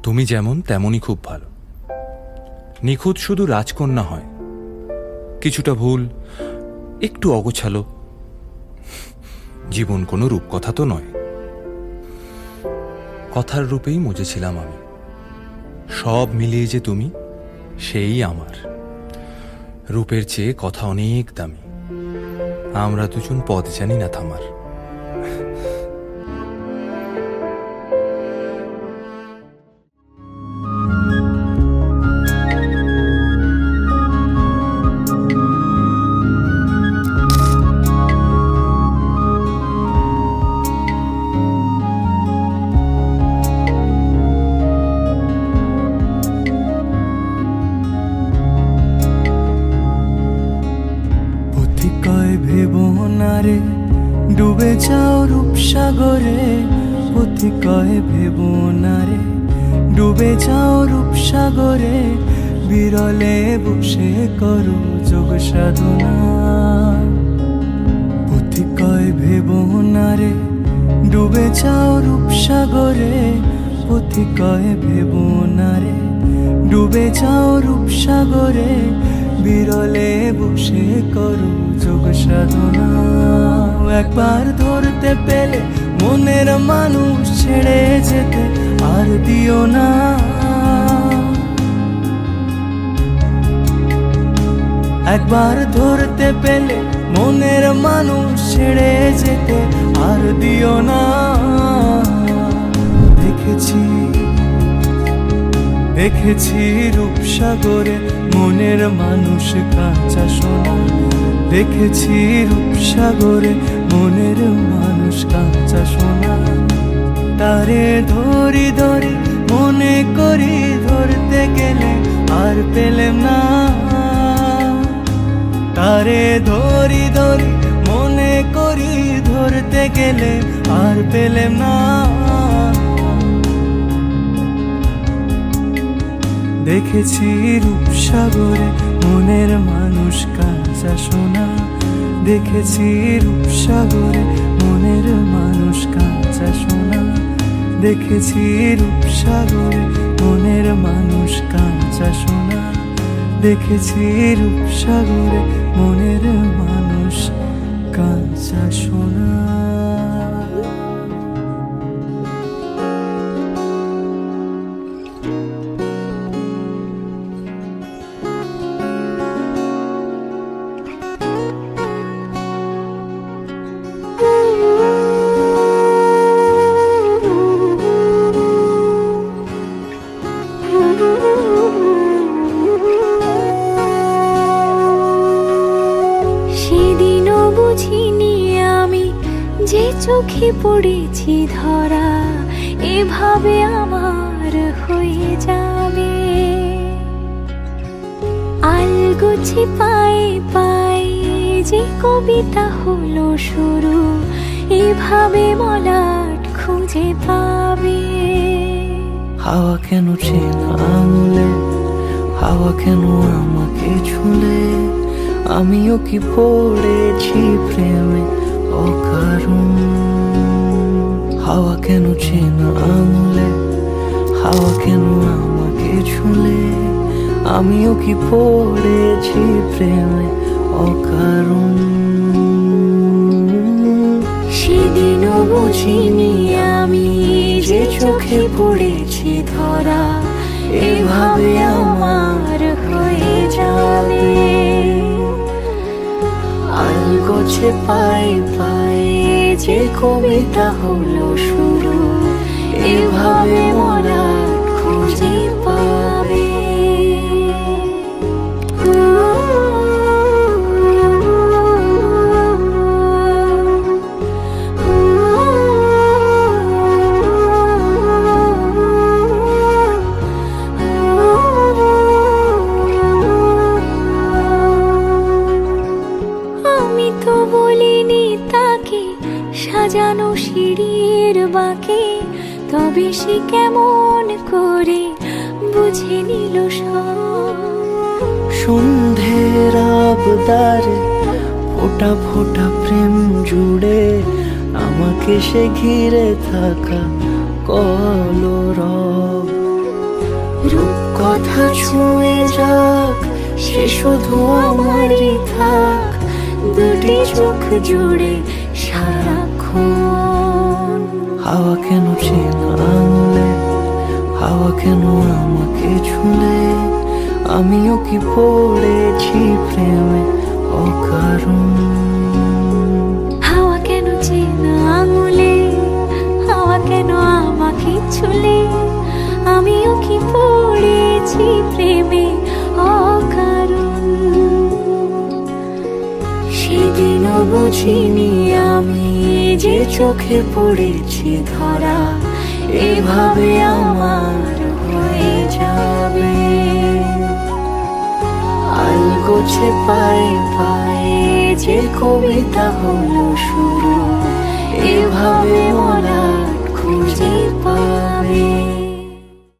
তুমি যেমন তেমনই খুব ভালো। নিখুঁত শুধু রাজকন্যা হয়, কিছুটা ভুল, একটু অগোছালো। জীবন কোনো রূপকথা তো নয়। কথার রূপেই মজেছিলাম আমি। সব মিলিয়ে যে তুমি, সেই আমার। রূপের চেয়ে কথা অনেক দামি। আমরা দুজন পথ জানি না থামার। ভেবো না রে ডুবে যাও রূপসাগরে, অতিকয় ভেবো না রে ডুবে যাও রূপসাগরে, বিরলে বসে করো যোগ সাধনা। অতিকয় ভেবো না রে ডুবে যাও রূপসাগরে, অতিকয় ভেবো না রে ডুবে যাও রূপসাগরে, বিরলে বসে করো যোগ সাধনা। একবার ধরতে পেলে মনের মানুষ ছেড়ে যেতে আর দিও না। একবার ধরতে পেলে মনের মানুষ ছেড়ে যেতে আর দিও না। দেখেছি রূপসাগরে মনের মানুষ কাঁচা সোনা। দেখেছি রূপসাগরে মনের মানুষ কাঁচা সোনা। তারে ধরি ধরি মনে করি ধরতে গেলে আর পেলেম না। তারে ধরি ধরি মনে করি ধরতে গেলে আর পেলেম না। দেখেছি রূপসাগরে মনের মানুষ কাঁচা সোনা। দেখেছি রূপসাগরে মনের মানুষ কাঁচা সোনা। দেখেছি রূপসাগরে মনের মানুষ কাঁচা সোনা। দেখেছি রূপসাগরে মনের মানুষ কাঁচা সোনা। সেদিনও বুঝিনি আমি যে চোখে পড়েছি ধরা, এভাবে আমার হয়ে যাবে। আলগোছে পায়ে পায়ে যে কবিতা হলো শুরু, এভাবে মলাট খুঁজে পাবে। হাওয়া কেন চেনা আঙুলে, হাওয়া কেন আমাকে ছুলে, আমিও কি পড়েছি প্রেমে অকারণ। হাওয়া কেন চেনা আঙুলে, হাওয়া কেন আমাকে ছুলে, আমিও কি পড়েছি প্রেমে অকারণ। সেদিনও বুঝিনি আমি যে চোখে পড়েছি ধরা, এভাবে আমার হয়ে যাবে। আলগোছে পায়ে পায়ে যে কবিতা হলো শুরু, এভাবে মরা খুঁজে পাবে। সাজানো সিঁড়ির বাঁকে, তবে সে কেমন করে বুঝে নিল সব। সন্ধ্যের আবদারে ফোটা ফোটা প্রেম জুড়ে, আমাকে সে ঘিরে থাকা কলরব। কথা ছুঁয়ে যাক, সে শুধু আমারই থাক, দুটি চোখ জুড়ে সারাক্ষণ। হাওয়া কেন চেনা আঙুলে, হাওয়া কেন আমাকে ছুলে, আমিও কি পড়েছি প্রেমে অকারণ। হাওয়া কেন চেনা আঙুলে, হাওয়া কেন আমাকে ছুলে, আমিও কি পড়েছি প্রেমে অকারণ। সেদিনও বুঝিনি আমি যে চোখে পড়েছি ধরা, এভাবে আমার হয়ে যাবে। আলগোছে পায়ে পায়ে যে কবিতা হলো শুরু, এভাবে মলাট খুঁজে পায়।